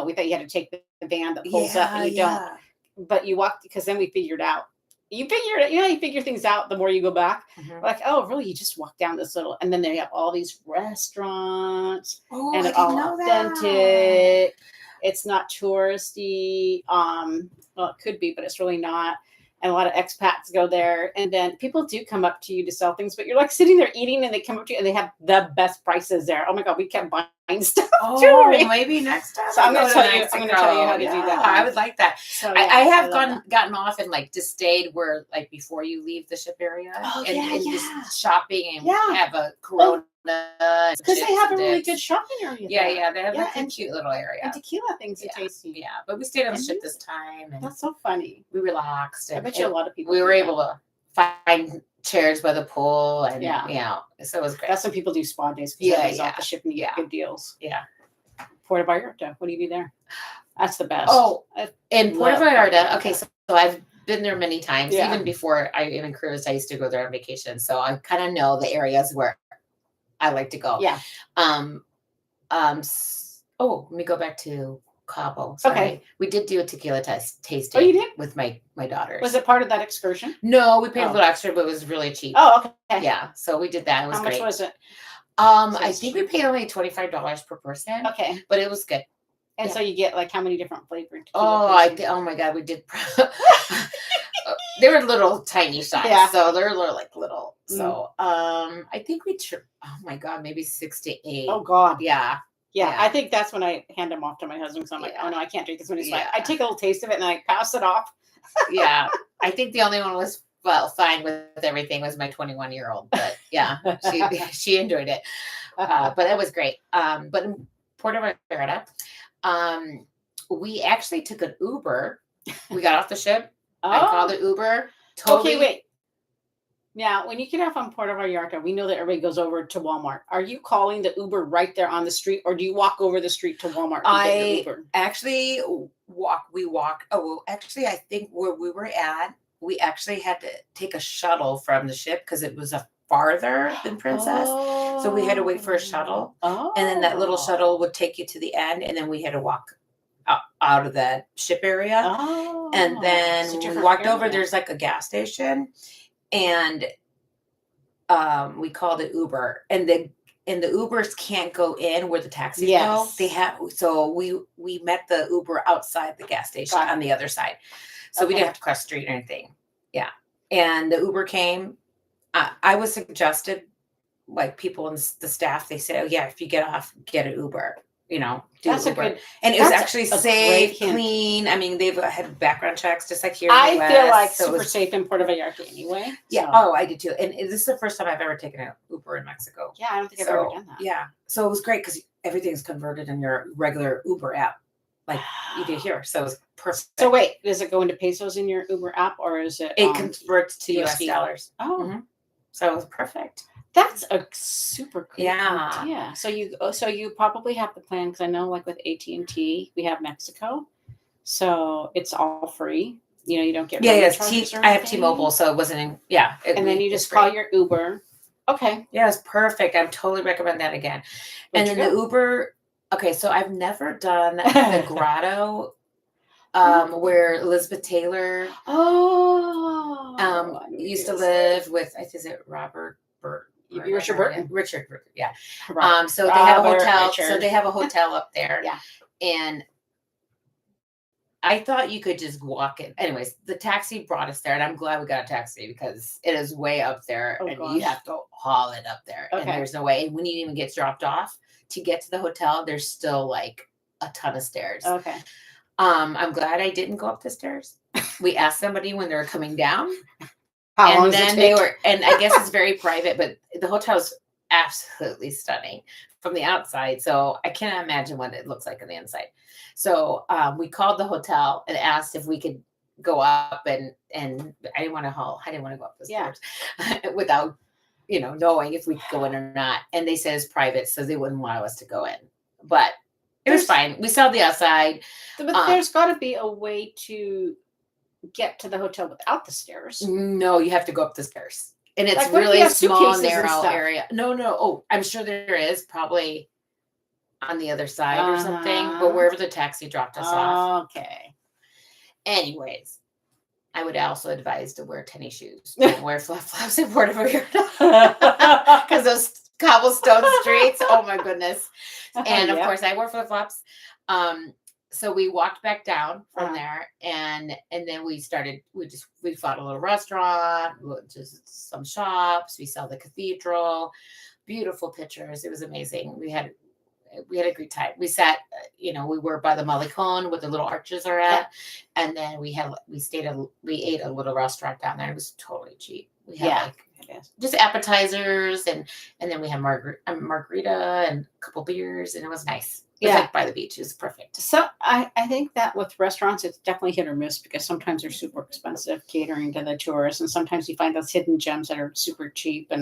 We thought you had to take the van that pulls up, and you don't. But you walk because then we figured out. You figure things out the more you go back. Like, oh, really? You just walk down this little, and then they have all these restaurants, and it's all authentic. It's not touristy. Well, it could be, but it's really not. And a lot of expats go there, and then people do come up to you to sell things. But you're like sitting there eating, and they come up to you, and they have the best prices there. Oh my god, we kept buying stuff. Jewelry. Maybe next time. So I'm going to tell you. I'm going to tell you how to do that. I would like that. So, I have gotten off and like just stayed where like before you leave the ship area, and just shopping and have a Corona. Because they have a really good shopping area. Yeah, they have a cute little area. And tequila things are tasty. Yeah, but we stayed on the ship this time, and that's so funny. We relaxed. I bet you a lot of people. We were able to find chairs by the pool, and so it was great. That's when people do spa days because off the ship and you get good deals. Yeah. Puerto Vallarta. What do you do there? That's the best. Oh, in Puerto Vallarta. Okay, so I've been there many times. Even before I even cruised, I used to go there on vacation, so I kind of know the areas where I like to go. Yeah. Let me go back to Cabo. Sorry. Okay. We did do a tequila tasting. Oh, you did? With my daughters. Was it part of that excursion? No, we paid a little extra, but it was really cheap. Oh, okay. Yeah. So we did that. It was great. How much was it? I think we paid only $25 per person. Okay. But it was good. And so you get like how many different flavored tequila? Oh my god, we did. They were little tiny shots, so they're little. So I think oh my god, maybe 6 to 8. Oh god, yeah. I think that's when I hand them off to my husband. So I'm like, oh no, I can't drink this one. He's like, I take a little taste of it and I pass it off. Yeah, I think the only one was fine with everything was my 21-year-old, but she enjoyed it. But it was great. But in Puerto Vallarta, we actually took an Uber. We got off the ship. I called the Uber. Okay, wait. Now, when you get off on Puerto Vallarta, we know that everybody goes over to Walmart. Are you calling the Uber right there on the street, or do you walk over the street to Walmart to get your Uber? Actually walk. We walk. Oh, well, actually, I think where we were at, we actually had to take a shuttle from the ship because it was farther than Princess. So we had to wait for a shuttle. Oh. And then that little shuttle would take you to the end, and then we had to walk out of that ship area. Oh. And then It's a when we different walked over, area. there's like a gas station, and we called it Uber, and the Ubers can't go in where the taxis go. Yes. They have, so we met the Uber outside the gas station Got it. on the other side, so we Okay. didn't have to cross the street or anything. Yeah, and the Uber came. I was suggested, like people in the staff, they said, "Oh yeah, if you get off, get an Uber." You know, do That's a Uber. good. And it was that's actually a great safe, hint. clean. I mean, they've had background checks just like here in the I US. feel like so it super was- safe in Puerto Vallarta anyway. Yeah. So. Oh, I did too. And this is the first time I've ever taken an Uber in Mexico. Yeah, I don't think I've ever done that. Yeah. So it was great because everything's converted in your regular Uber app, like you do here. So it was perfect. So wait, does it go into pesos in your Uber app, or is it? It converts to US USD? dollars. Oh, Mhm. So it was perfect. that's a super cool Yeah. idea. So you probably have the plan, because I know like with AT&T we have Mexico, so it's all free. You know, you don't get Yeah, roaming yes. charges or I have anything. T-Mobile, so it wasn't in. Yeah. And then you just call your Uber. Okay. Yeah, it's perfect. I totally recommend that again. Where'd And you then the go? Uber. Okay, so I've never done the grotto, where Elizabeth Taylor Oh. I know what used it to is. live with. I think is it Robert Burt. Richard Burton. Richard Burton. Yeah. Right. So they have a Robert hotel. So Richard. they have a hotel up there. Yeah. And I thought you could just walk in. Anyways, the taxi brought us there, and I'm glad we got a taxi because it is way up there, Oh, and gosh. you have to haul it up there. Okay. And there's no way. And when you even get dropped off to get to the hotel, there's still like a ton of stairs. Okay. I'm glad I didn't go up the stairs. We asked somebody when they were coming down, How long and does it then take? they were. And I guess it's very private, but the hotel's absolutely stunning from the outside. So I cannot imagine what it looks like on the inside. So we called the hotel and asked if we could go up, and I didn't want to go up the stairs without knowing if we could go in or not. And they said it's private, so they wouldn't allow us to go in. But it was fine. We saw the outside. But there's got to be a way to get to the hotel without the stairs. No, you have to go up the stairs. And it's Like, what if really you have small, suitcases and narrow stuff? area. No. Oh, I'm sure there is, probably on the other side or something. But wherever the taxi dropped us off. Okay. Anyways, I would also advise to wear tennis shoes. Don't wear flip-flops in Puerto Vallarta. Because those cobblestone streets, oh my goodness. And of course I wore flip-flops. So we walked back down from there, and then we found a little restaurant, just some shops. We saw the cathedral, beautiful pictures. It was amazing. We had a great time. We sat, we were by the Malecon where the little arches are at, and then we ate a little restaurant down there. It was totally cheap. We had just appetizers, and then we had margarita and a couple beers, and it was nice. It was like by the beach. It was perfect. So I think that with restaurants, it's definitely hit or miss, because sometimes they're super expensive catering to the tourists, and sometimes you find those hidden gems that are super cheap.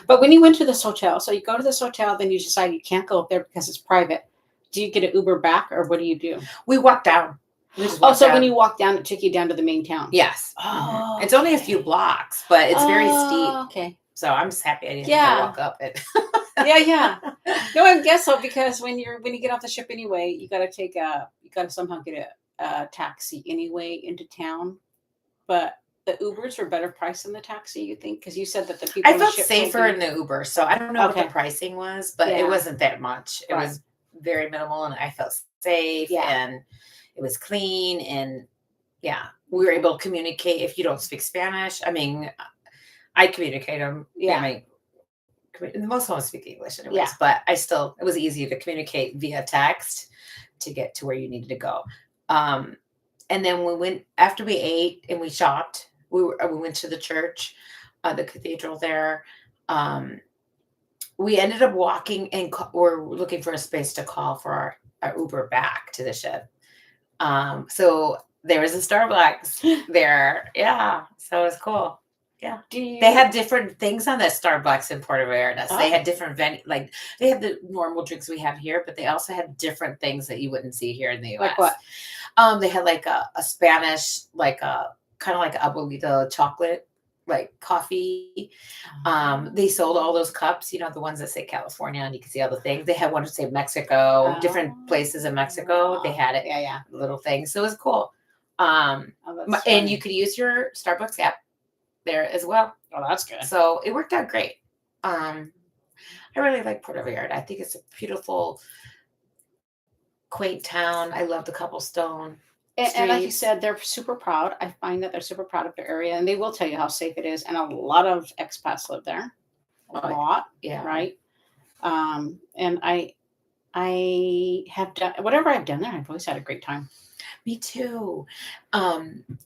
But when you went to this hotel, so you go to this hotel, then you decide you can't go up there because it's private. Do you get an Uber back, or what do you do? We walked down. When you walk down, it took you down to the main town. Yes. Oh, it's only a few blocks, but it's very steep. Okay. So I'm just happy I didn't have to walk up it. Yeah. No, I guess so, because when you get off the ship anyway, you got to somehow get a taxi anyway into town. But the Ubers are better priced than the taxi, you think? Because you said that the people. I felt safer in the Uber, so I don't know what the pricing was, but it wasn't that much. It was very minimal, and I felt safe, and it was clean, and we were able to communicate. If you don't speak Spanish, I mean, I communicate them. I mean, most of them speak English anyways, but it was easy to communicate via text to get to where you needed to go. And then after we ate and we shopped, we went to the church, the cathedral there. We ended up walking, and we're looking for a space to call for our Uber back to the ship. So there was a Starbucks there. Yeah. So it was cool. Yeah. They had different things on that Starbucks in Puerto Vallarta. They had different like they had the normal drinks we have here, but they also had different things that you wouldn't see here in the US. Like what? They had like a Spanish, like a kind of like abuelita chocolate. like coffee. They sold all those cups, the ones that say California, and you can see all the things. They had one to say Mexico, different places in Mexico. They had it, little things. So it was cool. And you could use your Starbucks app there as well. Oh, that's good. So it worked out great. I really like Puerto Vallarta. I think it's a beautiful, quaint town. I love the cobblestone. And like you said, they're super proud. I find that they're super proud of their area, and they will tell you how safe it is. And a lot of expats live there. A lot, right? And I have done whatever I've done there. I've always had a great time. Me too.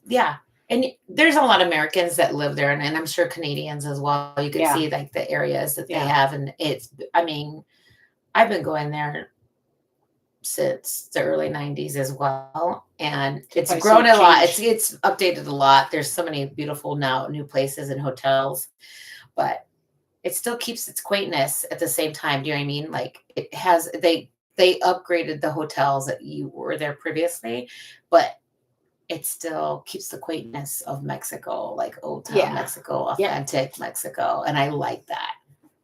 Yeah. And there's a lot of Americans that live there, and I'm sure Canadians as well. You can see like the areas that they have, and I've been going there since the early 90s as well, and it's grown a lot. It's updated a lot. There's so many beautiful new places and hotels, but it still keeps its quaintness at the same time. Do you know what I mean? Like it has, they upgraded the hotels that you were there previously, but it still keeps the quaintness of Mexico, like old town Mexico, authentic Mexico, and I like that.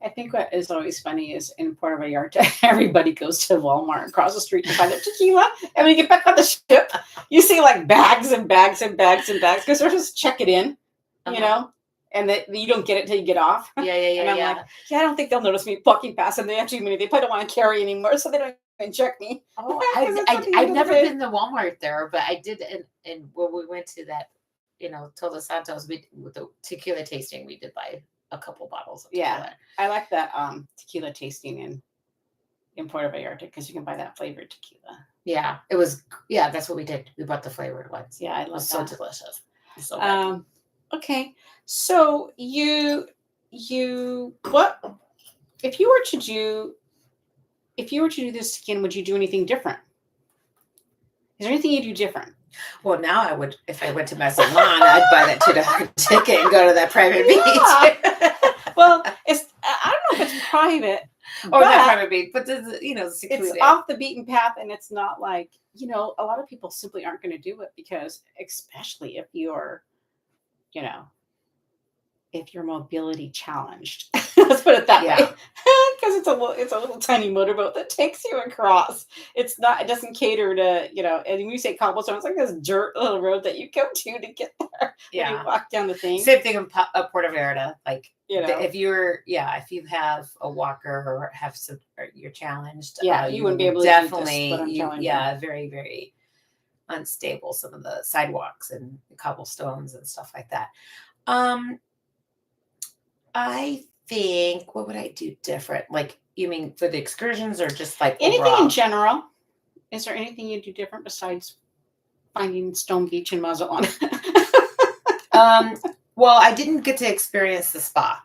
I think what is always funny is in Puerto Vallarta, everybody goes to Walmart across the street to buy their tequila. And when you get back on the ship, you see like bags and bags and bags and bags because they're just check it in, and that you don't get it till you get off. And I'm like, I don't think they'll notice me walking past them. They probably don't want to carry anymore, so they don't even check me. Oh, I've never been to Walmart there, but I did. And when we went to that, Todos Santos, with the tequila tasting, we did buy a couple bottles of tequila. I like that tequila tasting in Puerto Vallarta because you can buy that flavored tequila. Yeah, it was. Yeah, that's what we did. We bought the flavored ones. Yeah, I love that. So delicious. So good. Okay, so what if you were to do this again? Would you do anything different? Is there anything you do different? Well, now I would, if I went to Mazatlan, I'd buy that $2 ticket and go to that private beach. Well, I don't know if it's private. Or not private beach, but secluded. It's off the beaten path, and it's not like, a lot of people simply aren't going to do it because, especially if you're, if you're mobility challenged. Let's put it that way. Because it's a little tiny motorboat that takes you across. It doesn't cater to, and when you say cobblestone, it's like this dirt little road that you go to get there. Yeah. When you walk down the thing. Same thing in Puerto Vallarta. Like, if you have a walker or have some, or you're challenged. You wouldn't be able to definitely, very, very unstable, some of the sidewalks and cobblestones and stuff like that. I think, what would I do different? Like, you mean for the excursions or just like anything overall? In general? Is there anything you do different besides finding Stone Beach in Mazatlan? Well, I didn't get to experience the spa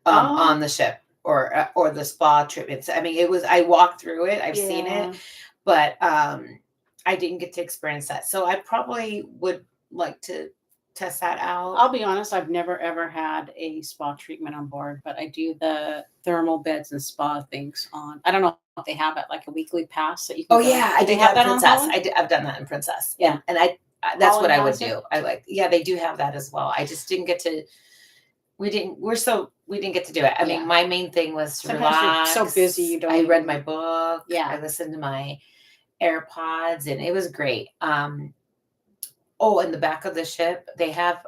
on the ship or the spa treatments. I mean, I walked through it. I've seen it, but I didn't get to experience that. So I probably would like to test that out. I'll be honest, I've never ever had a spa treatment on board, but I do the thermal beds and spa things on. I don't know if they have it like a weekly pass that you can. I did have that on Princess. I've done that in Princess. Yeah, and that's what I would do. I like. Yeah, they do have that as well. I just didn't get to. We didn't get to do it. I mean, my main thing was to relax. You're so busy, you don't. I read my book. Yeah, I listened to my AirPods, and it was great. In the back of the ship, they have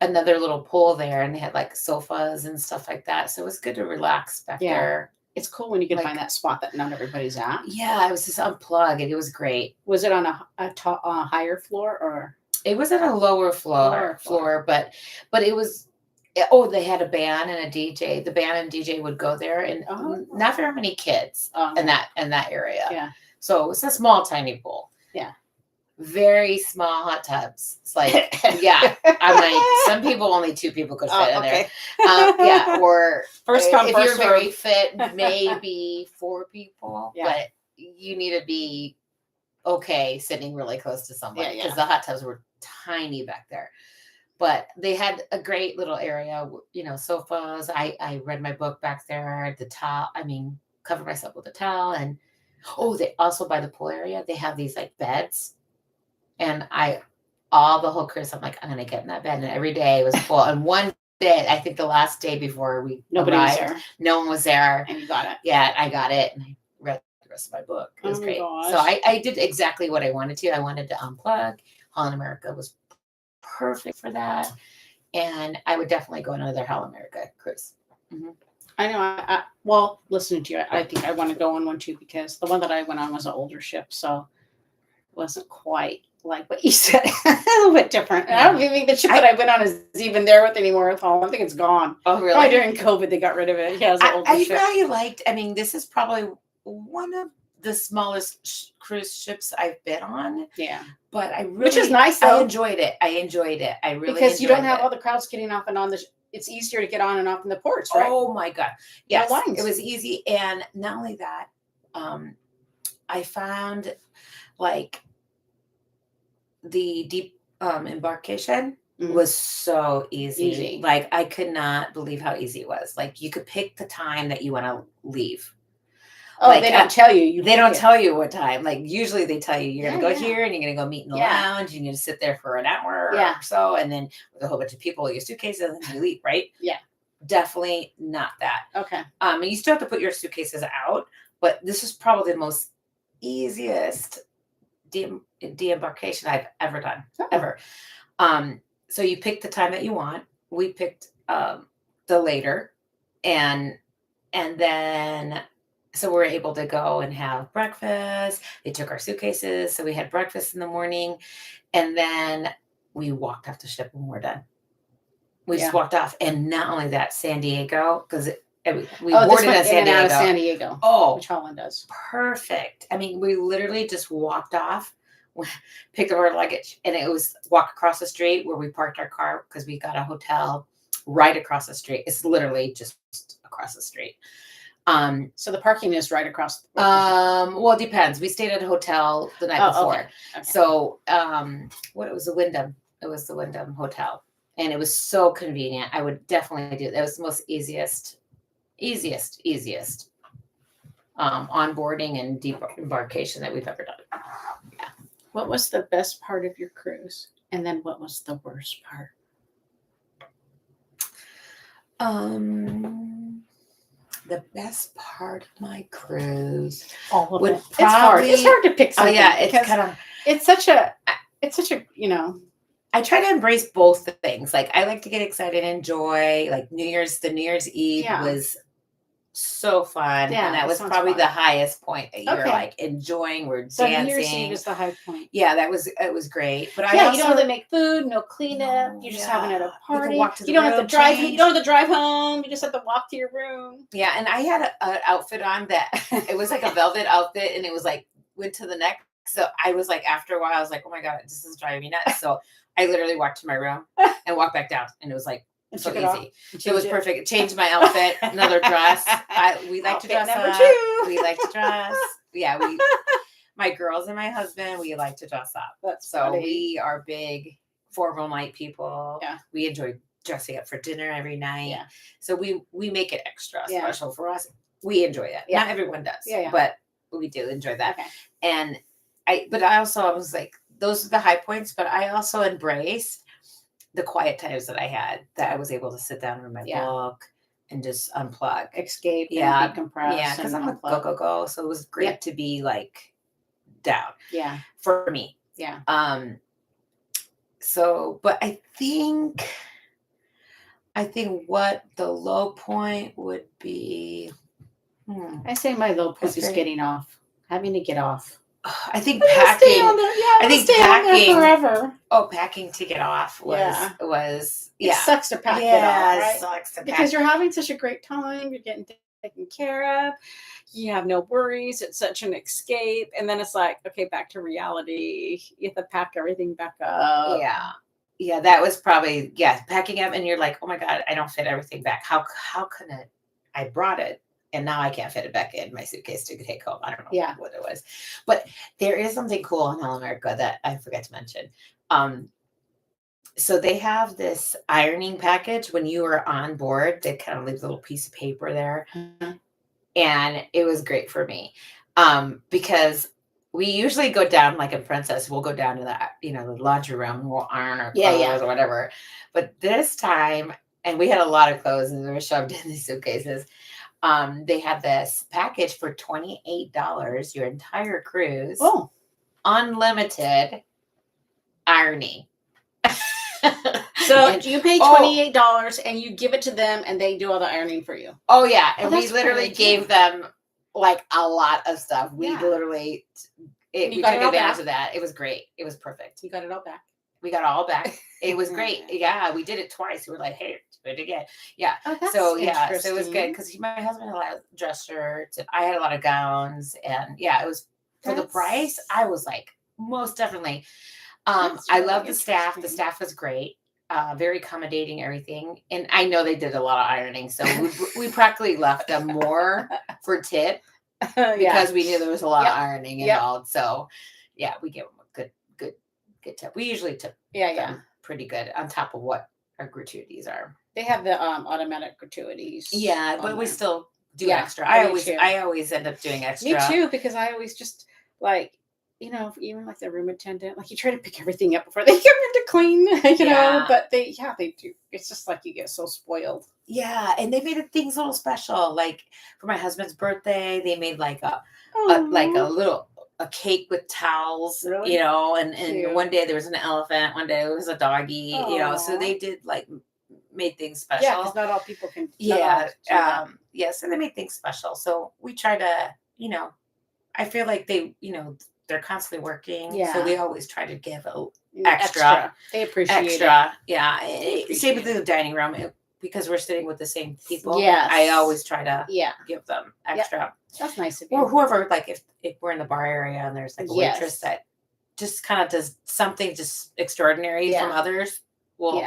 another little pool there, and they had like sofas and stuff like that. So it was good to relax back there. It's cool when you can find that spot that not everybody's at. Yeah, I was just unplugged, and it was great. Was it on a higher floor or? It was at a lower floor, but it was. They had a band and a DJ. The band and DJ would go there, and not very many kids in that area. Yeah. So it was a small, tiny pool. Yeah. Very small hot tubs. It's like, I'm like, some people, only 2 people could fit in there. Or first come, if first you're very fit, maybe 4 people. Yeah. But you need to be okay sitting really close to somebody because the hot tubs were tiny back there. But they had a great little area, sofas. I read my book back there. The towel, covered myself with a towel. And they also, by the pool area, they have these like beds. And I all the whole cruise. I'm like, I'm gonna get in that bed, and every day was full. And one day, I think the last day before we Nobody was arrived, there. no one was there, And you got it. Yeah, I got it, and I read the rest of my book. It was Oh my great. gosh. So I did exactly what I wanted to. I wanted to unplug. Holland America was perfect for that, and I would definitely go on another Holland America cruise. Mm-hmm. I know. Well, listening to you, I think I want to go on one too, because the one that I went on was an older ship, so it wasn't quite like what you said. A little bit different. Yeah. I don't even think the ship that I went on is even there with anymore with Holland. I think it's gone. Oh, really? Probably during COVID, they got rid of it. Yeah, it was an older ship. really liked. I mean, this is probably one of the smallest cruise ships I've been on. Yeah, but I really, which is nice. I Though, enjoyed it. I really because you don't have it. all the crowds getting off and on the. It's easier to get on and off in the ports, right? Oh my god, yes, no lines. It was easy, and not only that, I found like the deep embarkation was so easy. Like I could not believe how easy it was. Like you could pick the time that you want to leave. Oh, like, they don't tell you. They don't tell you what time. Like usually they tell you you're going to go here and you're going to go meet in the lounge. You're going to sit there for an hour or so. And then with a whole bunch of people, your suitcases, and then you leave, right? Yeah. Definitely not that. Okay. And you still have to put your suitcases out, but this is probably the most easiest de-embarkation I've ever done, ever. So you pick the time that you want. We picked the later, and then so we're able to go and have breakfast. They took our suitcases, so we had breakfast in the morning, and then we walked off the ship when we're done. We just walked off, and not only that, San Diego, because we boarded at San Diego. Out of San Diego. Oh, which Holland does. Perfect. I mean, we literally just walked off, picked up our luggage, and it was walk across the street where we parked our car because we got a hotel right across the street. It's literally just across the street. So the parking is right across. Well, it depends. We stayed at a hotel the night before. Okay. So, it was the Wyndham. It was the Wyndham Hotel, and it was so convenient. I would definitely do it. That was the most easiest onboarding and deep embarkation that we've ever done. Yeah. What was the best part of your cruise, and then what was the worst part? The best part of my cruise, all of it. It's hard to pick something. Oh yeah, it's such a I try to embrace both the things. Like I like to get excited and enjoy. Like the New Year's Eve was so fun. Yeah, and that was probably the highest point that you're like enjoying. We're dancing. New Year's Eve is the high point. Yeah, it was great. But you don't have to make food, no cleanup. You're just having at a party. You don't have to drive. You don't have to drive home. You just have to walk to your room. Yeah, and I had an outfit on that it was like a velvet outfit, and it was like went to the neck. So I was like, after a while, I was like, oh my god, this is driving me nuts. So I literally walked to my room and walked back down, and it was like so easy. It was perfect. Changed my outfit, another dress. We like to dress up. We like to dress. Yeah, my girls and my husband, we like to dress up. That's so funny. We are big formal night people. Yeah, we enjoy dressing up for dinner every night. Yeah, so we make it extra special for us. We enjoy that. Yeah. Not everyone does. Yeah. But we do enjoy that. Okay. And I was like, those are the high points, but I also embraced the quiet times that I had, that I was able to sit down and read my book and just unplug, escape, and decompress. Yeah, because I'm like go. So it was great to be like down. Yeah, for me. Yeah. So, but I think what the low point would be. I say my low point is getting off, having to get off. I think packing. I think packing forever. Oh, packing to get off was It sucks to pack it off, right? It sucks to because you're having such a great time. You're getting taken care of. You have no worries. It's such an escape, and then it's like, okay, back to reality. You have to pack everything back up. Yeah. That was probably packing up, and you're like, oh my god, I don't fit everything back. How can it? I brought it. And now I can't fit it back in my suitcase to take home. I don't know what it was. But there is something cool in Holland America that I forgot to mention. So they have this ironing package when you are on board. They kind of leave a little piece of paper there. Mm-hmm. And it was great for me because we usually go down like in Princess. We'll go down to that, the laundry room. And we'll iron our Yeah, clothes yeah. or whatever. But this time, and we had a lot of clothes, and they were shoved in these suitcases. They had this package for $28, your entire cruise, Oh, unlimited ironing. so And- you pay $28 and you give it to them, and they do all the ironing for you. Oh yeah, and we that's literally pretty gave cute. them like a lot of stuff. We Yeah. literally we took got it all advantage back? of that. It was great. It was perfect. You got it all back. We got it all back. It was great. Yeah, we did it twice. We were like, hey, do it again. Yeah. Oh, that's So yeah, so it was good interesting. because my husband had a lot of dress shirts and I had a lot of gowns, and yeah, it was for the price. I was like, most definitely. That's I really love the staff. The interesting. staff was great. Very accommodating, everything. And I know they did a lot of ironing. So we practically left them more for tip Yeah. because we knew there was a lot Yep. of ironing Yep. involved. So yeah, we gave them a good tip. We usually tip Yeah, them pretty good on top of what our gratuities are. They have the automatic gratuities. Yeah, on but we there. still do Yeah, extra. I I do always too. I always end up doing extra. Me too, because I always just like, even like the room attendant, like you try to pick everything up before they come in to clean, Yeah. but they do. It's just like you get so spoiled. Yeah, and they made things a little special. Like for my husband's birthday, they made like a cake with towels, Really? and Cute. one day there was an elephant, one day it was a doggy, so Aw. they did like made things special. Yeah, because not all people can. not all Yeah, do that. yes, and they make things special. So we try to, I feel like they're constantly working. So Yeah. we always try to give extra. They appreciate it. Extra. Yeah. appreciate Same with the dining room. Because we're sitting with the same people. Yes. I always try to Yeah, give them extra. that's nice of you. Or whoever, like if we're in the bar area and there's like a waitress that just kind of does something just extraordinary from others, well,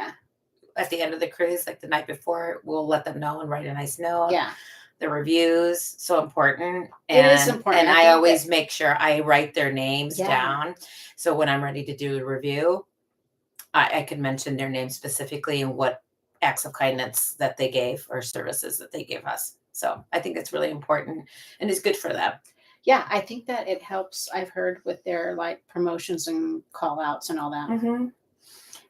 at the end of the cruise, like the night before, we'll let them know and write a nice note. Yeah. The reviews, so important. It is important. And I I think always make sure I write their names Yeah. down. So when I'm ready to do a review, I can mention their name specifically and what acts of kindness that they gave or services that they gave us. So I think it's really important and it's good for them. Yeah, I think that it helps. I've heard with their like promotions and call outs and all that. Mm-hmm.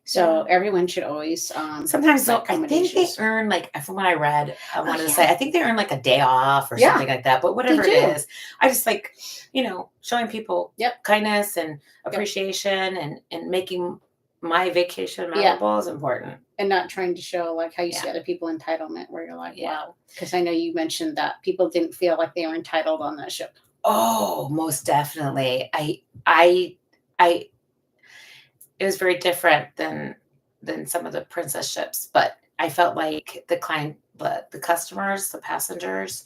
So everyone should always sometimes though, like I think they accommodations. earn like from what I read, I wanted to yeah. say I think they earn like a day off or Yeah, something like that. But whatever they it do. is, I just like, showing people kindness and appreciation and making my vacation memorable is important. And not trying to show like how you see other people entitlement, where you're like, Yeah. wow. Because I know you mentioned that people didn't feel like they were entitled on that ship. Oh, most definitely. I it was very different than some of the princess ships, but I felt like the customers, the passengers,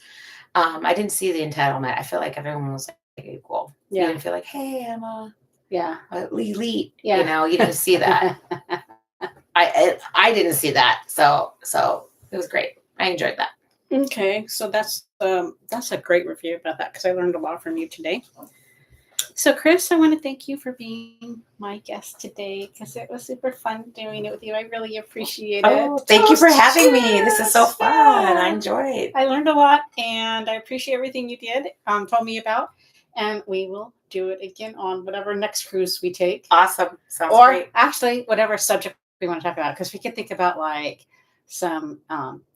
I didn't see the entitlement. I feel like everyone was like equal. Yeah. You didn't feel like, hey, I'm a elite. Yeah. You didn't see that. I didn't see that. So it was great. I enjoyed that. Okay, so that's a great review about that because I learned a lot from you today. So, Chris, I want to thank you for being my guest today because it was super fun doing it with you. I really appreciate it. Thank you for having me. This is so fun. I enjoyed. I learned a lot, and I appreciate everything you did, told me about, and we will do it again on whatever next cruise we take. Awesome. Sounds or great. actually, whatever subject we want to talk about, because we can think about like some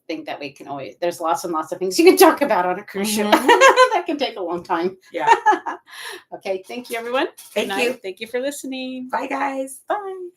thing that we can always. There's lots and lots of things you can talk about on a cruise ship that can take a long time. Yeah. Okay. Thank you, everyone. Thank you. Thank you for listening. Bye, guys. Bye.